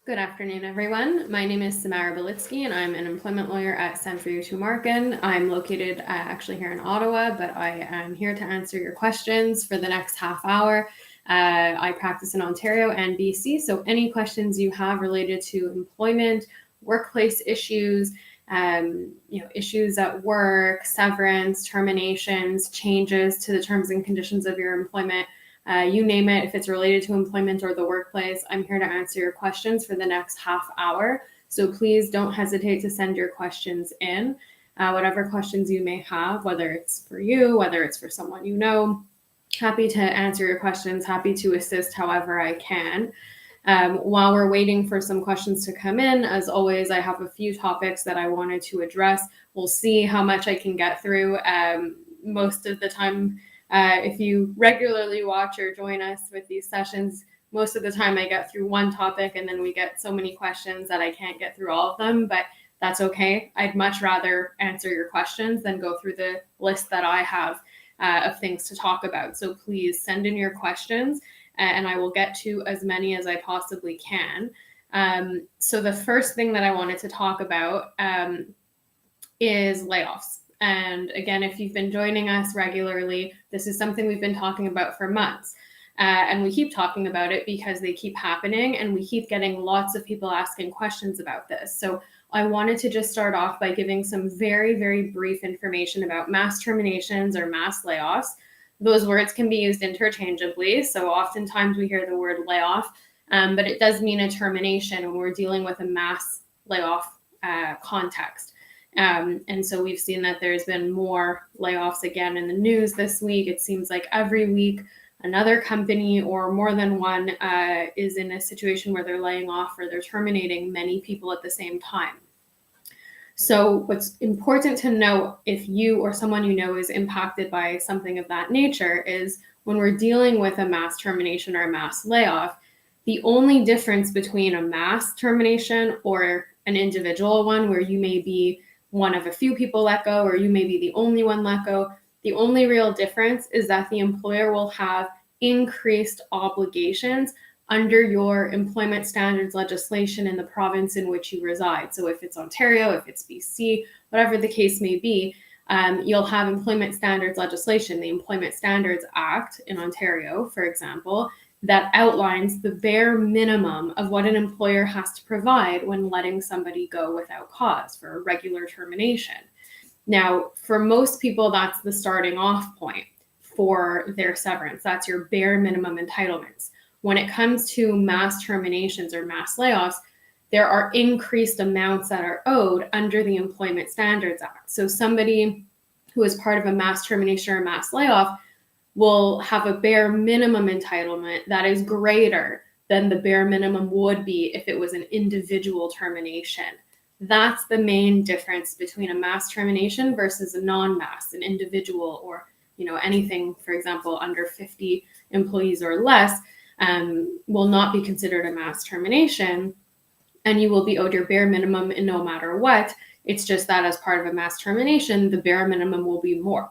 Good afternoon, everyone. My name is Samara Belitzky, and I'm an employment lawyer at Samfiru, Tumarkin. I'm located actually here in Ottawa, but I am here to answer your questions for the next half hour. I practice in Ontario and BC, so any questions you have related to employment, workplace issues, issues at work, severance, terminations, changes to the terms and conditions of your employment, you name it, if it's related to employment or the workplace, I'm here to answer your questions for the next half hour. So please don't hesitate to send your questions in, whatever questions you may have, whether it's for you, whether it's for someone you know. Happy to answer your questions, happy to assist however I can. While we're waiting for some questions to come in, as always, I have a few topics that I wanted to address. We'll see how much I can get through. Most of the time, if you regularly watch or join us with these sessions, most of the time I get through one topic and then we get so many questions that I can't get through all of them, but that's okay. I'd much rather answer your questions than go through the list that I have of things to talk about. So please send in your questions and I will get to as many as I possibly can. So the first thing that I wanted to talk about is layoffs. And again, if you've been joining us regularly, this is something we've been talking about for months. And we keep talking about it because they keep happening and we keep getting lots of people asking questions about this. So I wanted to just start off by giving some very, very brief information about mass terminations or mass layoffs. Those words can be used interchangeably. So oftentimes we hear the word layoff, but it does mean a termination when we're dealing with a mass layoff context. And so we've seen that there's been more layoffs again in the news this week. It seems like every week another company or more than one is in a situation where they're laying off or they're terminating many people at the same time. So what's important to know if you or someone you know is impacted by something of that nature is when we're dealing with a mass termination or a mass layoff, the only difference between a mass termination or an individual one where you may be one of a few people let go or you may be the only one let go, the only real difference is that the employer will have increased obligations under your employment standards legislation in the province in which you reside. So if it's Ontario, if it's BC, whatever the case may be, you'll have employment standards legislation, the Employment Standards Act in Ontario, for example, that outlines the bare minimum of what an employer has to provide when letting somebody go without cause for a regular termination. Now, for most people, that's the starting off point for their severance. That's your bare minimum entitlements. When it comes to mass terminations or mass layoffs, there are increased amounts that are owed under the Employment Standards Act. So somebody who is part of a mass termination or mass layoff will have a bare minimum entitlement that is greater than the bare minimum would be if it was an individual termination. That's the main difference between a mass termination versus a non-mass, an individual, or anything, for example, under 50 employees or less will not be considered a mass termination, and you will be owed your bare minimum in no matter what. It's just that as part of a mass termination, the bare minimum will be more.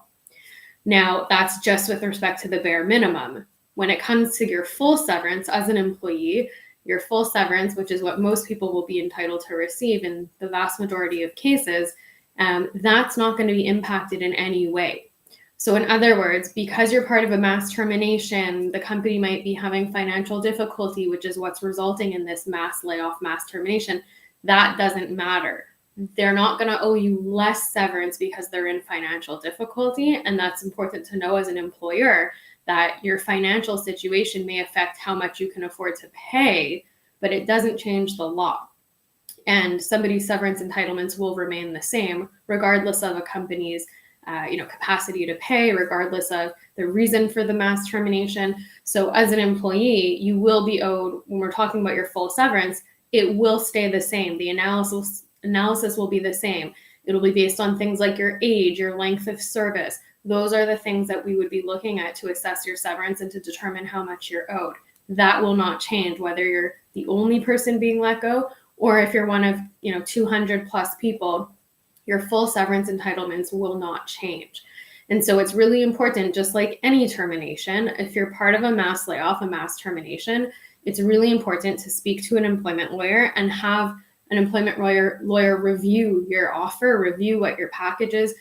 Now, that's just with respect to the bare minimum. When it comes to your full severance as an employee, your full severance, which is what most people will be entitled to receive in the vast majority of cases, that's not going to be impacted in any way. So in other words, because you're part of a mass termination, the company might be having financial difficulty, which is what's resulting in this mass layoff, mass termination. That doesn't matter. They're not going to owe you less severance because they're in financial difficulty. And that's important to know as an employer, that your financial situation may affect how much you can afford to pay, but it doesn't change the law. And somebody's severance entitlements will remain the same, regardless of a company's capacity to pay, regardless of the reason for the mass termination. So as an employee, you will be owed, when we're talking about your full severance, it will stay the same. The analysis will be the same. It'll be based on things like your age, your length of service. Those are the things that we would be looking at to assess your severance and to determine how much you're owed. That will not change whether you're the only person being let go or if you're one of 200 plus people. Your full severance entitlements will not change. And so it's really important, just like any termination, if you're part of a mass layoff, a mass termination, it's really important to speak to an employment lawyer and have an employment lawyer review your offer, review what your package is,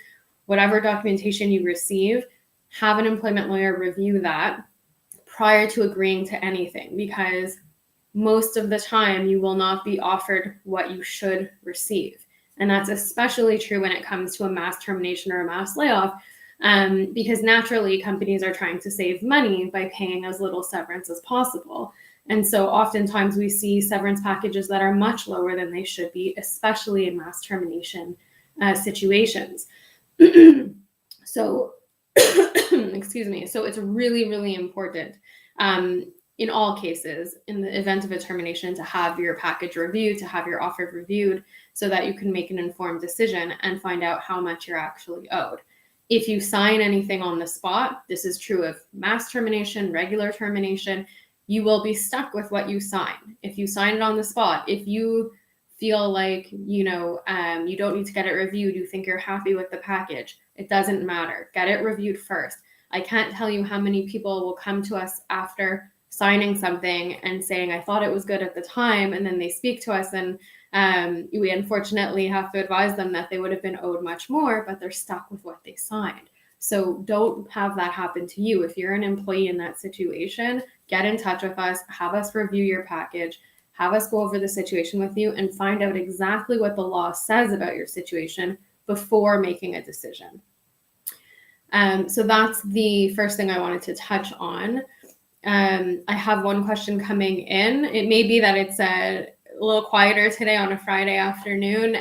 whatever documentation you receive, have an employment lawyer review that prior to agreeing to anything, because most of the time you will not be offered what you should receive. And that's especially true when it comes to a mass termination or a mass layoff, because naturally companies are trying to save money by paying as little severance as possible. And so oftentimes we see severance packages that are much lower than they should be, especially in mass termination situations. So, excuse me. So it's really, really important in all cases, in the event of a termination, to have your package reviewed, to have your offer reviewed, so that you can make an informed decision and find out how much you're actually owed. If you sign anything on the spot, this is true of mass termination, regular termination, you will be stuck with what you sign. If you sign it on the spot, if you feel like, you don't need to get it reviewed, you think you're happy with the package, it doesn't matter. Get it reviewed first. I can't tell you how many people will come to us after signing something and saying, I thought it was good at the time, and then they speak to us and we unfortunately have to advise them that they would have been owed much more, but they're stuck with what they signed. So don't have that happen to you. If you're an employee in that situation, get in touch with us, have us review your package, have us go over the situation with you and find out exactly what the law says about your situation before making a decision. So that's the first thing I wanted to touch on. I have one question coming in. It may be that it's a little quieter today on a Friday afternoon,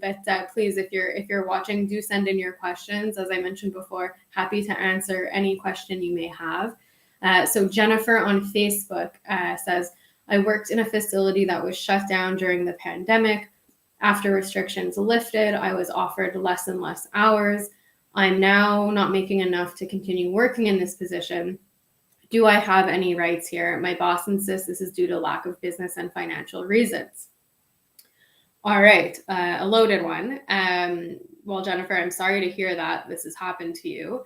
but please, if you're watching, do send in your questions. As I mentioned before, happy to answer any question you may have. So Jennifer on Facebook says, I worked in a facility that was shut down during the pandemic. After restrictions lifted, I was offered less and less hours. I'm now not making enough to continue working in this position. Do I have any rights here? My boss insists this is due to lack of business and financial reasons. All right, a loaded one. Well, Jennifer, I'm sorry to hear that this has happened to you.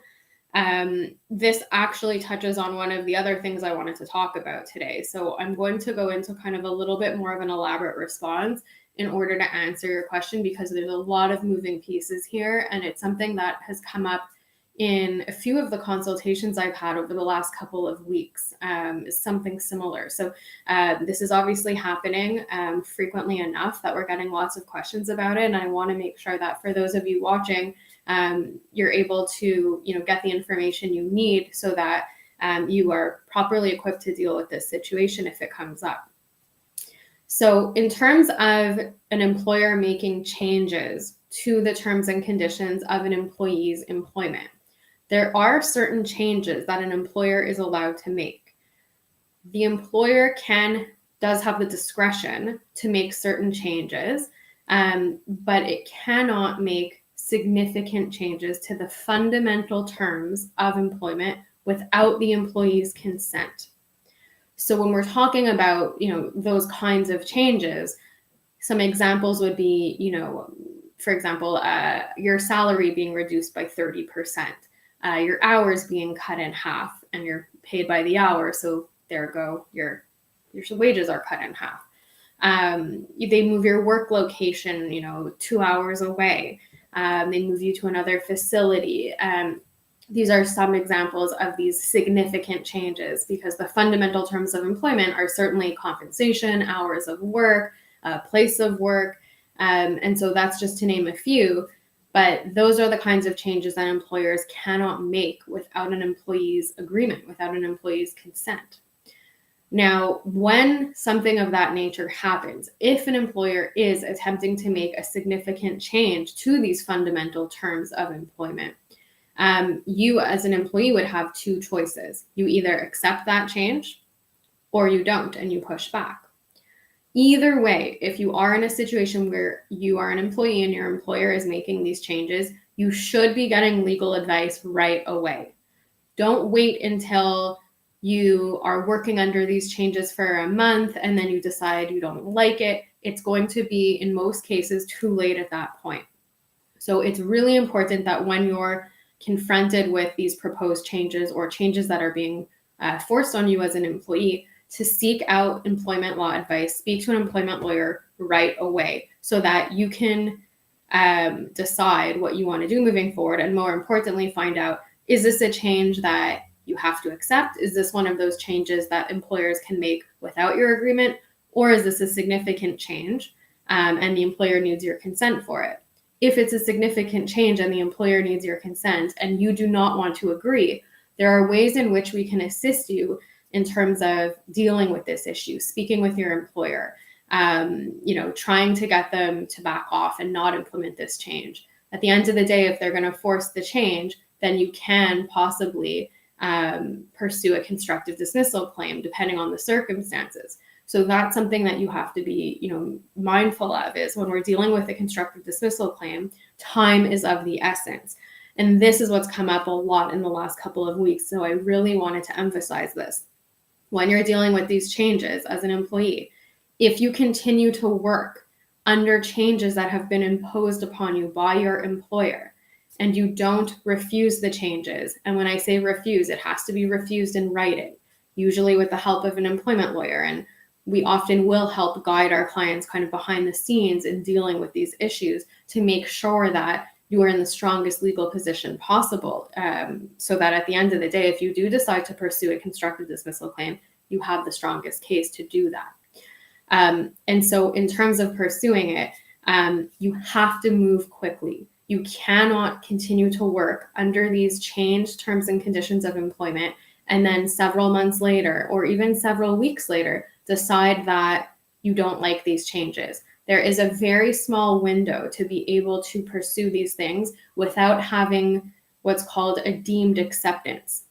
This actually touches on one of the other things I wanted to talk about today. So I'm going to go into kind of a little bit more of an elaborate response in order to answer your question, because there's a lot of moving pieces here, and it's something that has come up in a few of the consultations I've had over the last couple of weeks, is something similar. So this is obviously happening frequently enough that we're getting lots of questions about it. And I want to make sure that for those of you watching, you're able to, get the information you need so that you are properly equipped to deal with this situation if it comes up. So in terms of an employer making changes to the terms and conditions of an employee's employment, there are certain changes that an employer is allowed to make. The employer does have the discretion to make certain changes, but it cannot make significant changes to the fundamental terms of employment without the employee's consent. So when we're talking about, those kinds of changes, some examples would be, for example, your salary being reduced by 30%, your hours being cut in half, and you're paid by the hour. So there go, your wages are cut in half. They move your work location, 2 hours away. They move you to another facility. These are some examples of these significant changes, because the fundamental terms of employment are certainly compensation, hours of work, place of work. And so that's just to name a few, but those are the kinds of changes that employers cannot make without an employee's agreement, without an employee's consent. Now, when something of that nature happens, if an employer is attempting to make a significant change to these fundamental terms of employment, you as an employee would have two choices. You either accept that change or you don't, and you push back. Either way, if you are in a situation where you are an employee and your employer is making these changes, you should be getting legal advice right away. Don't wait until you are working under these changes for a month and then you decide you don't like it. It's going to be, in most cases, too late at that point. So it's really important that when you're confronted with these proposed changes or changes that are being forced on you as an employee, to seek out employment law advice, speak to an employment lawyer right away so that you can decide what you want to do moving forward. And more importantly, find out, is this a change that you have to accept? Is this one of those changes that employers can make without your agreement? Or is this a significant change and the employer needs your consent for it? If it's a significant change and the employer needs your consent and you do not want to agree, there are ways in which we can assist you in terms of dealing with this issue, speaking with your employer, trying to get them to back off and not implement this change. At the end of the day, if they're going to force the change, then you can possibly pursue a constructive dismissal claim depending on the circumstances. So that's something that you have to be, mindful of, is when we're dealing with a constructive dismissal claim, time is of the essence. And this is what's come up a lot in the last couple of weeks. So I really wanted to emphasize this. When you're dealing with these changes as an employee, if you continue to work under changes that have been imposed upon you by your employer and you don't refuse the changes, and when I say refuse, it has to be refused in writing, usually with the help of an employment lawyer. And we often will help guide our clients kind of behind the scenes in dealing with these issues to make sure that you are in the strongest legal position possible, so that at the end of the day, if you do decide to pursue a constructive dismissal claim, you have the strongest case to do that. And so in terms of pursuing it, you have to move quickly. You cannot continue to work under these changed terms and conditions of employment and then several months later or even several weeks later decide that you don't like these changes. There is a very small window to be able to pursue these things without having what's called a deemed acceptance.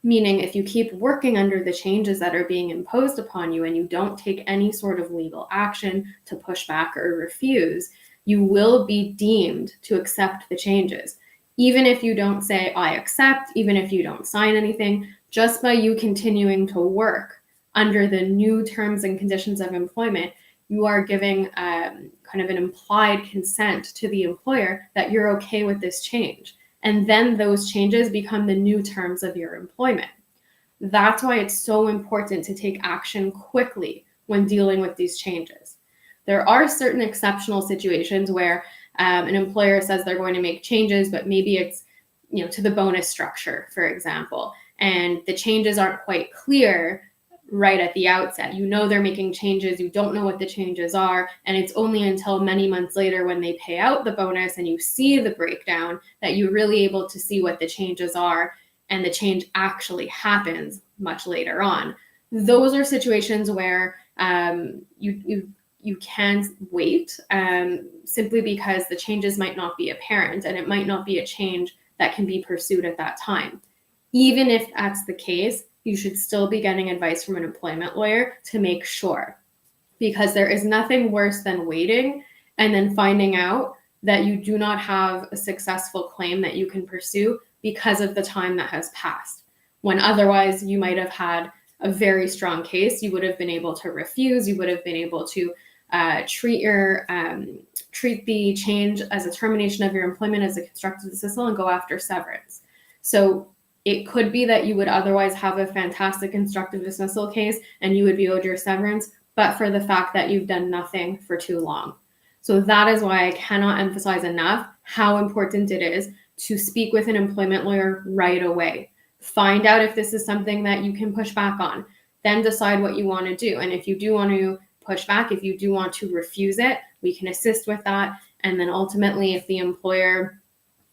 Meaning, if you keep working under the changes that are being imposed upon you and you don't take any sort of legal action to push back or refuse, you will be deemed to accept the changes. Even if you don't say, I accept, even if you don't sign anything, just by you continuing to work under the new terms and conditions of employment, you are giving kind of an implied consent to the employer that you're okay with this change. And then those changes become the new terms of your employment. That's why it's so important to take action quickly when dealing with these changes. There are certain exceptional situations where an employer says they're going to make changes, but maybe it's to the bonus structure, for example, and the changes aren't quite clear right at the outset. They're making changes, you don't know what the changes are, and it's only until many months later when they pay out the bonus and you see the breakdown that you're really able to see what the changes are, and the change actually happens much later on. Those are situations where you can wait simply because the changes might not be apparent and it might not be a change that can be pursued at that time. Even if that's the case, you should still be getting advice from an employment lawyer to make sure, because there is nothing worse than waiting and then finding out that you do not have a successful claim that you can pursue because of the time that has passed. When otherwise you might have had a very strong case, you would have been able to refuse, you would have been able to treat the change as a termination of your employment as a constructive dismissal and go after severance. So it could be that you would otherwise have a fantastic constructive dismissal case and you would be owed your severance, but for the fact that you've done nothing for too long. So that is why I cannot emphasize enough how important it is to speak with an employment lawyer right away. Find out if this is something that you can push back on, then decide what you want to do. And if you do want to push back, if you do want to refuse it, we can assist with that. And then ultimately, if the employer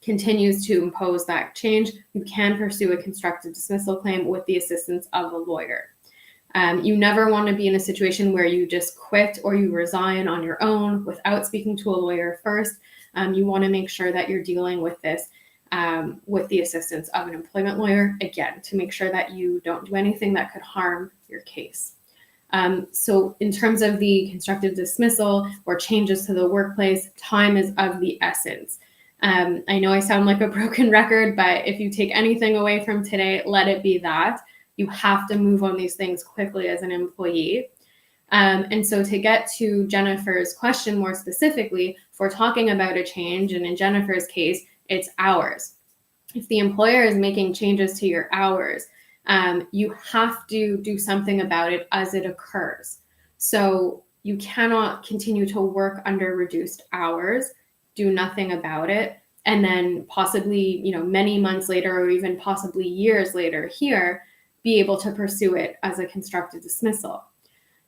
continues to impose that change, you can pursue a constructive dismissal claim with the assistance of a lawyer. You never want to be in a situation where you just quit or you resign on your own without speaking to a lawyer first. You want to make sure that you're dealing with this with the assistance of an employment lawyer, again, to make sure that you don't do anything that could harm your case. So in terms of the constructive dismissal or changes to the workplace, time is of the essence. I know I sound like a broken record, but if you take anything away from today, let it be that. You have to move on these things quickly as an employee. And so to get to Jennifer's question more specifically, if we're talking about a change, and in Jennifer's case, it's hours. If the employer is making changes to your hours, you have to do something about it as it occurs. So you cannot continue to work under reduced hours, do nothing about it, and then possibly, many months later or even possibly years later here, be able to pursue it as a constructive dismissal.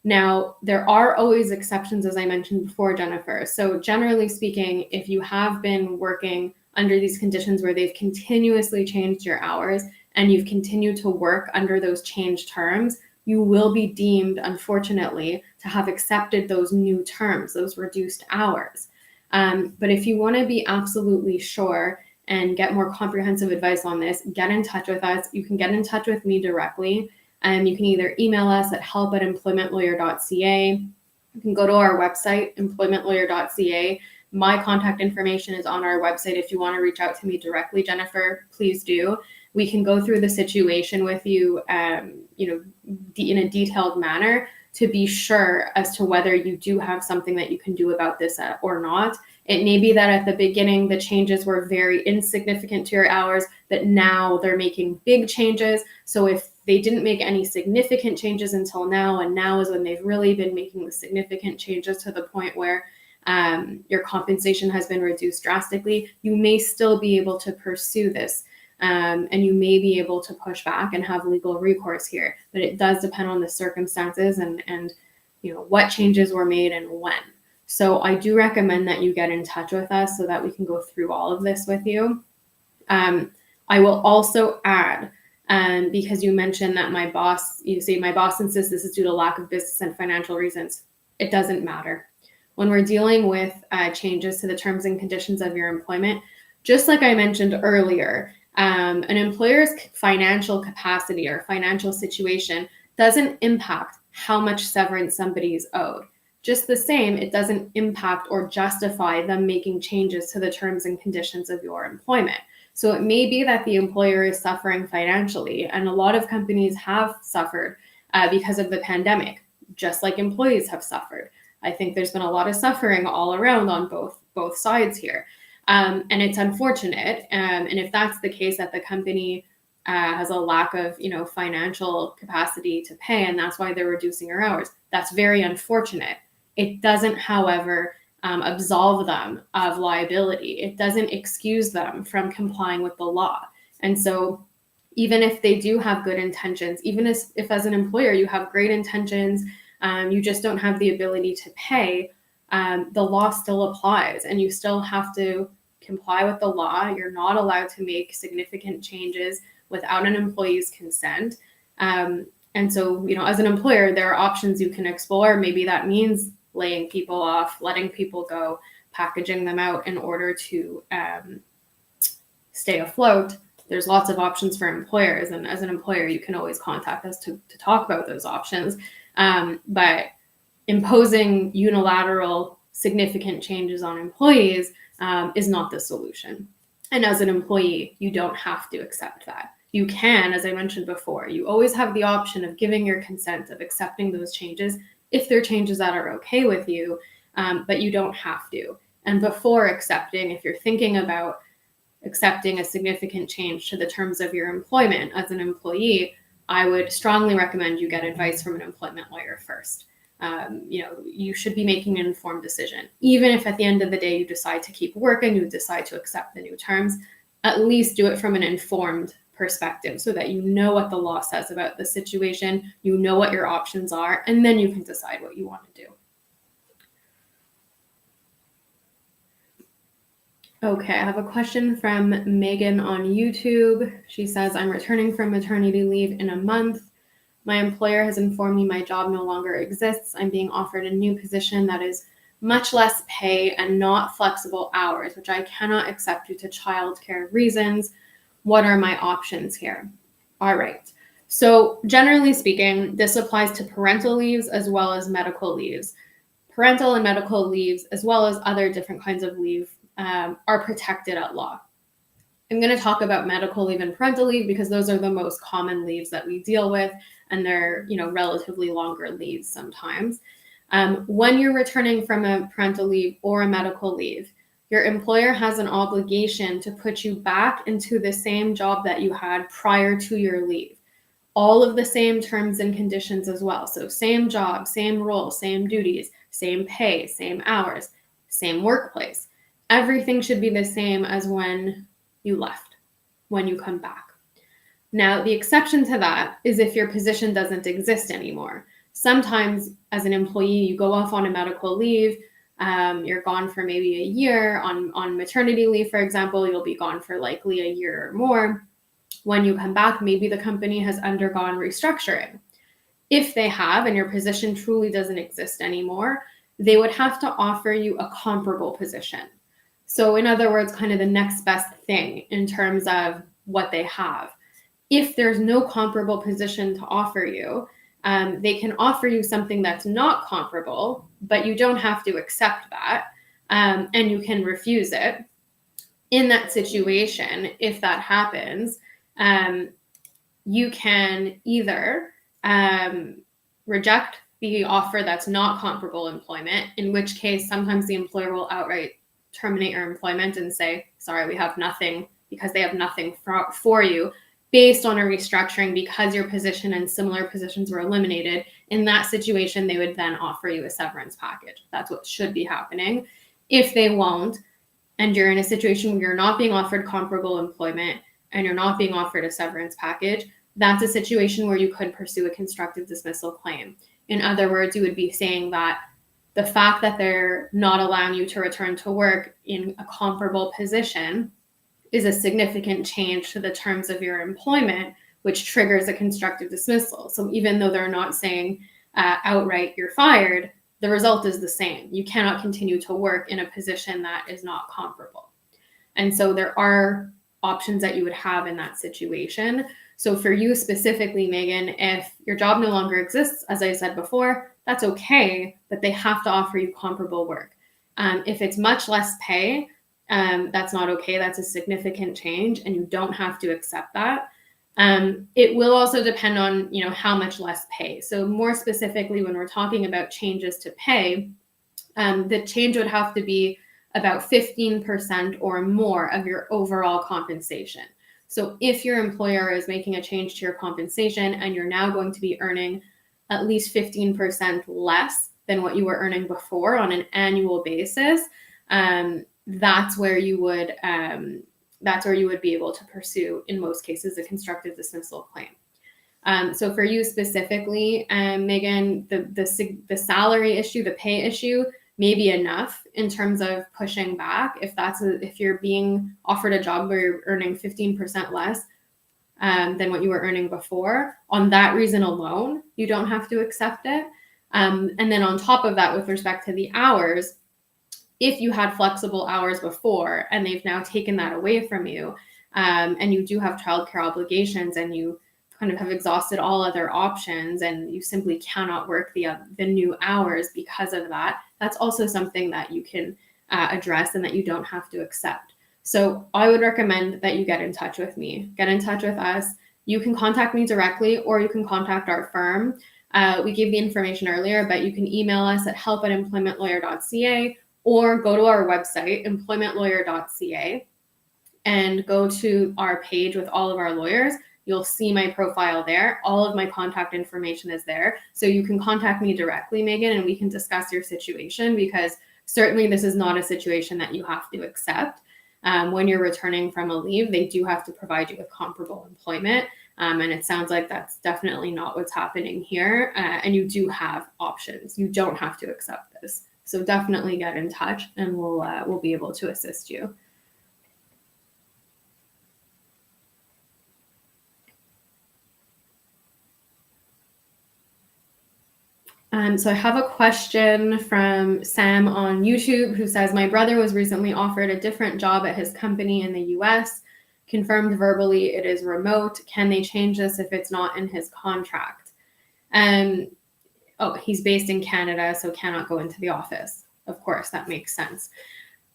Now, there are always exceptions, as I mentioned before, Jennifer. So generally speaking, if you have been working under these conditions where they've continuously changed your hours and you've continued to work under those changed terms, you will be deemed, unfortunately, to have accepted those new terms, those reduced hours. But if you want to be absolutely sure and get more comprehensive advice on this, get in touch with us. You can get in touch with me directly. You can either email us at help@employmentlawyer.ca. You can go to our website, employmentlawyer.ca. My contact information is on our website. If you want to reach out to me directly, Jennifer, please do. We can go through the situation with you, in a detailed manner to be sure as to whether you do have something that you can do about this or not. It may be that at the beginning, the changes were very insignificant to your hours, but now they're making big changes. So if they didn't make any significant changes until now, and now is when they've really been making the significant changes to the point where your compensation has been reduced drastically, you may still be able to pursue this. And you may be able to push back and have legal recourse here, but it does depend on the circumstances and what changes were made and when. So I do recommend that you get in touch with us so that we can go through all of this with you. I will also add, because you mentioned that my boss insists this is due to lack of business and financial reasons. It doesn't matter. When we're dealing with changes to the terms and conditions of your employment, just like I mentioned earlier, an employer's financial capacity or financial situation doesn't impact how much severance somebody is owed. Just the same, it doesn't impact or justify them making changes to the terms and conditions of your employment. So it may be that the employer is suffering financially, and a lot of companies have suffered because of the pandemic, just like employees have suffered. I think there's been a lot of suffering all around on both sides here. And it's unfortunate. And if that's the case, that the company has a lack of, financial capacity to pay, and that's why they're reducing your hours, that's very unfortunate. It doesn't, however, absolve them of liability. It doesn't excuse them from complying with the law. And so even if they do have good intentions, even if as an employer you have great intentions, you just don't have the ability to pay, the law still applies and you still have to comply with the law. You're not allowed to make significant changes without an employee's consent. And so, as an employer, there are options you can explore. Maybe that means laying people off, letting people go, packaging them out in order to stay afloat. There's lots of options for employers. And as an employer, you can always contact us to talk about those options. But imposing unilateral significant changes on employees is not the solution. And as an employee, you don't have to accept that. You can, as I mentioned before, you always have the option of giving your consent, of accepting those changes if they're changes that are okay with you, but you don't have to. And before accepting, if you're thinking about accepting a significant change to the terms of your employment as an employee, I would strongly recommend you get advice from an employment lawyer first. You should be making an informed decision. Even if at the end of the day you decide to keep working, you decide to accept the new terms, at least do it from an informed perspective so that you know what the law says about the situation, you know what your options are, and then you can decide what you want to do. Okay, I have a question from Megan on YouTube. She says, I'm returning from maternity leave in a month. My employer has informed me my job no longer exists. I'm being offered a new position that is much less pay and not flexible hours, which I cannot accept due to childcare reasons. What are my options here? All right. So generally speaking, this applies to parental leaves as well as medical leaves. Parental and medical leaves, as well as other different kinds of leave, are protected at law. I'm going to talk about medical leave and parental leave because those are the most common leaves that we deal with, and they're, relatively longer leaves sometimes. When you're returning from a parental leave or a medical leave, your employer has an obligation to put you back into the same job that you had prior to your leave. all of the same terms and conditions as well. So same job, same role, same duties, same pay, same hours, same workplace. Everything should be the same as when you left, when you come back. Now, the exception to that is if your position doesn't exist anymore. Sometimes as an employee, you go off on a medical leave, you're gone for maybe a year on maternity leave, for example, you'll be gone for likely a year or more. When you come back, maybe the company has undergone restructuring. If they have, and your position truly doesn't exist anymore, they would have to offer you a comparable position. So in other words, kind of the next best thing in terms of what they have. If there's no comparable position to offer you, they can offer you something that's not comparable, but you don't have to accept that, and you can refuse it. In that situation, if that happens, you can either reject the offer that's not comparable employment, in which case sometimes the employer will outright terminate your employment and say, sorry, we have nothing, because they have nothing for you based on a restructuring, because your position and similar positions were eliminated. In that situation, they would then offer you a severance package. That's what should be happening. If they won't, and you're in a situation where you're not being offered comparable employment and you're not being offered a severance package, that's a situation where you could pursue a constructive dismissal claim. In other words, you would be saying that the fact that they're not allowing you to return to work in a comparable position is a significant change to the terms of your employment, which triggers a constructive dismissal. So even though they're not saying outright you're fired, the result is the same. You cannot continue to work in a position that is not comparable. And so there are options that you would have in that situation. So for you specifically, Megan, if your job no longer exists, as I said before, that's okay, but they have to offer you comparable work. If it's much less pay, that's not okay. That's a significant change, and you don't have to accept that. It will also depend on, how much less pay. So more specifically, when we're talking about changes to pay, the change would have to be about 15% or more of your overall compensation. So if your employer is making a change to your compensation and you're now going to be earning at least 15% less than what you were earning before on an annual basis, that's where you would be able to pursue, in most cases, a constructive dismissal claim. So for you specifically, Megan, the salary issue, the pay issue may be enough in terms of pushing back. If you're being offered a job where you're earning 15% less than what you were earning before, on that reason alone, you don't have to accept it. And then on top of that, with respect to the hours, if you had flexible hours before and they've now taken that away from you, and you do have childcare obligations and you kind of have exhausted all other options and you simply cannot work the new hours because of that, that's also something that you can address and that you don't have to accept. So I would recommend that you get in touch with me, get in touch with us. You can contact me directly or you can contact our firm. We gave the information earlier, but you can email us at help@employmentlawyer.ca or go to our website, employmentlawyer.ca, and go to our page with all of our lawyers. You'll see my profile there. All of my contact information is there. So you can contact me directly, Megan, and we can discuss your situation, because certainly this is not a situation that you have to accept. When you're returning from a leave, they do have to provide you with comparable employment. And it sounds like that's definitely not what's happening here. And you do have options. You don't have to accept this. So definitely get in touch and we'll be able to assist you. So I have a question from Sam on YouTube who says, my brother was recently offered a different job at his company in the US, confirmed verbally it is remote. Can they change this if it's not in his contract? He's based in Canada, so cannot go into the office. Of course, that makes sense.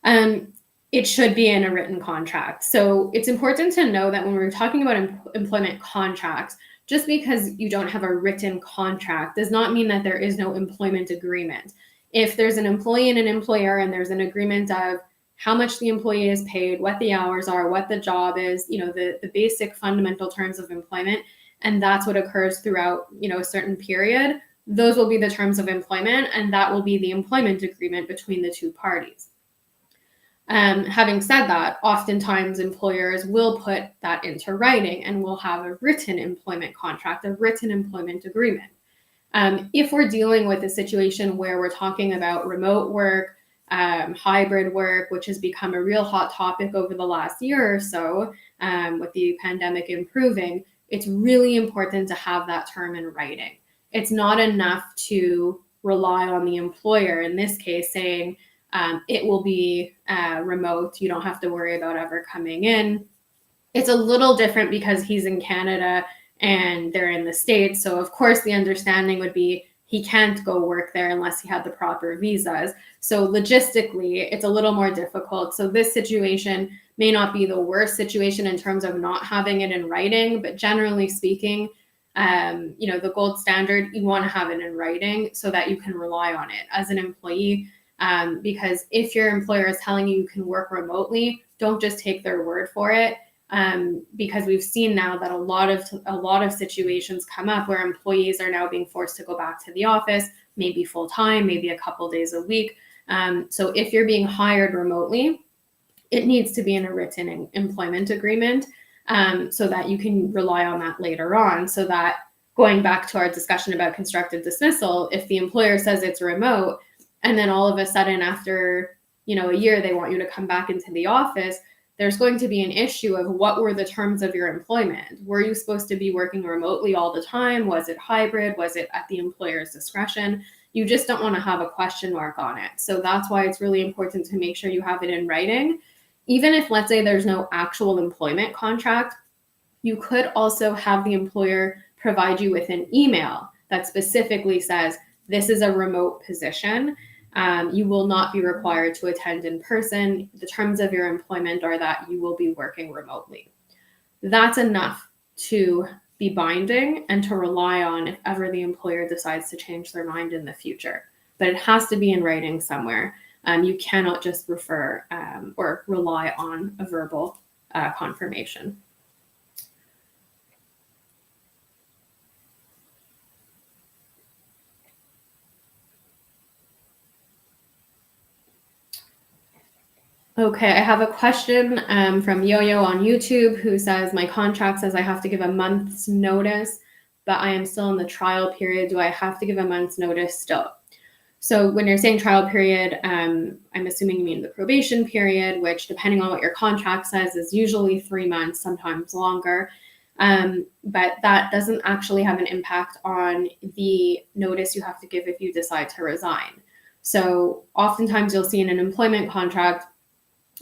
It should be in a written contract. So it's important to know that when we're talking about employment contracts, just because you don't have a written contract does not mean that there is no employment agreement. If there's an employee and an employer and there's an agreement of how much the employee is paid, what the hours are, what the job is, the basic fundamental terms of employment, and that's what occurs throughout, a certain period, those will be the terms of employment, and that will be the employment agreement between the two parties. Having said that, oftentimes employers will put that into writing and will have a written employment contract, a written employment agreement. If we're dealing with a situation where we're talking about remote work, hybrid work, which has become a real hot topic over the last year or so, with the pandemic improving, it's really important to have that term in writing. It's not enough to rely on the employer, in this case, saying it will be remote. You don't have to worry about ever coming in. It's a little different because he's in Canada and they're in the States. So of course the understanding would be he can't go work there unless he had the proper visas. So logistically, it's a little more difficult. So this situation may not be the worst situation in terms of not having it in writing, but generally speaking, the gold standard, you want to have it in writing so that you can rely on it as an employee. Because if your employer is telling you can work remotely, don't just take their word for it. Because we've seen now that a lot of situations come up where employees are now being forced to go back to the office, maybe full time, maybe a couple days a week. So if you're being hired remotely, it needs to be in a written employment agreement, so that you can rely on that later on. So that, going back to our discussion about constructive dismissal, if the employer says it's remote and then all of a sudden after a year they want you to come back into the office, there's going to be an issue of what were the terms of your employment. Were you supposed to be working remotely all the time? Was it hybrid? Was it at the employer's discretion? You just don't want to have a question mark on it. So that's why it's really important to make sure you have it in writing. Even if, let's say, there's no actual employment contract, you could also have the employer provide you with an email that specifically says, this is a remote position. You will not be required to attend in person. The terms of your employment are that you will be working remotely. That's enough to be binding and to rely on if ever the employer decides to change their mind in the future. But it has to be in writing somewhere. You cannot just refer or rely on a verbal confirmation. Okay, I have a question from Yo-Yo on YouTube who says, my contract says I have to give a month's notice, but I am still in the trial period. Do I have to give a month's notice still? So when you're saying trial period, I'm assuming you mean the probation period, which depending on what your contract says is usually 3 months, sometimes longer. But that doesn't actually have an impact on the notice you have to give if you decide to resign. So oftentimes you'll see in an employment contract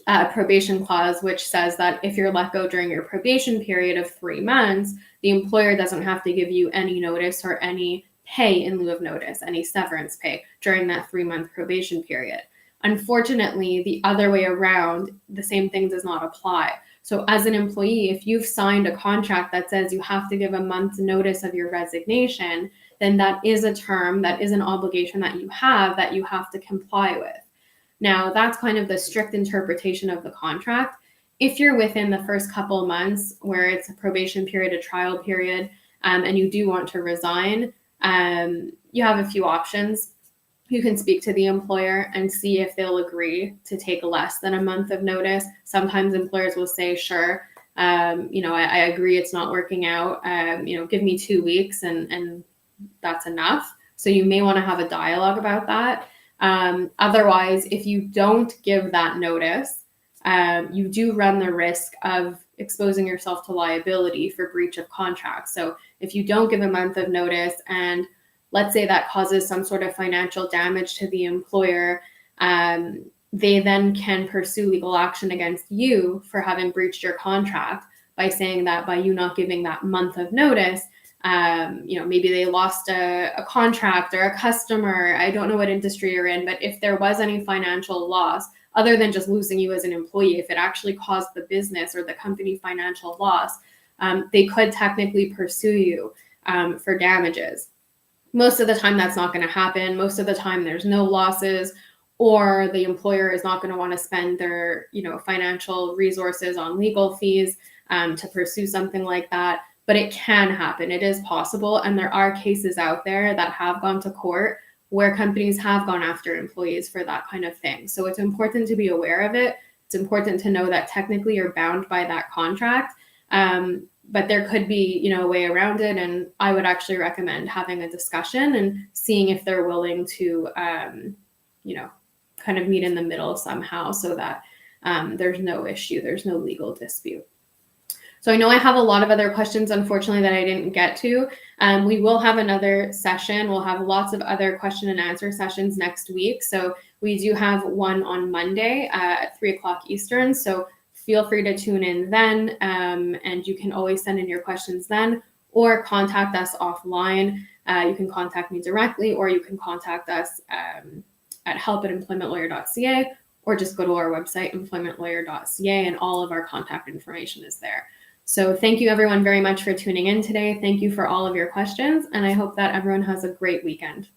a probation clause, which says that if you're let go during your probation period of 3 months, the employer doesn't have to give you any notice or any pay in lieu of notice, any severance pay during that 3-month probation period. Unfortunately, the other way around, the same thing does not apply. So as an employee, if you've signed a contract that says you have to give a month's notice of your resignation, then that is a term, that is an obligation that you have to comply with. Now, that's kind of the strict interpretation of the contract. If you're within the first couple of months where it's a probation period, a trial period, and you do want to resign, you have a few options. You can speak to the employer and see if they'll agree to take less than a month of notice. Sometimes employers will say, sure, I agree it's not working out. Give me 2 weeks and that's enough. So you may want to have a dialogue about that. Otherwise, if you don't give that notice, you do run the risk of exposing yourself to liability for breach of contract. So if you don't give a month of notice and let's say that causes some sort of financial damage to the employer, they then can pursue legal action against you for having breached your contract by saying that by you not giving that month of notice, maybe they lost a contract or a customer. I don't know what industry you're in, but if there was any financial loss, other than just losing you as an employee, if it actually caused the business or the company financial loss, they could technically pursue you for damages. Most of the time, that's not going to happen. Most of the time, there's no losses, or the employer is not going to want to spend their financial resources on legal fees to pursue something like that. but it can happen. It is possible. And there are cases out there that have gone to court where companies have gone after employees for that kind of thing. So it's important to be aware of it. It's important to know that technically you're bound by that contract. But there could be, a way around it. And I would actually recommend having a discussion and seeing if they're willing to, kind of meet in the middle somehow so that there's no issue, there's no legal dispute. So I know I have a lot of other questions, unfortunately, that I didn't get to. We will have another session. We'll have lots of other question and answer sessions next week. So we do have one on Monday at 3:00 Eastern. So feel free to tune in then, and you can always send in your questions then or contact us offline. You can contact me directly, or you can contact us at help@employmentlawyer.ca, or just go to our website, employmentlawyer.ca, and all of our contact information is there. So thank you everyone very much for tuning in today. Thank you for all of your questions, and I hope that everyone has a great weekend.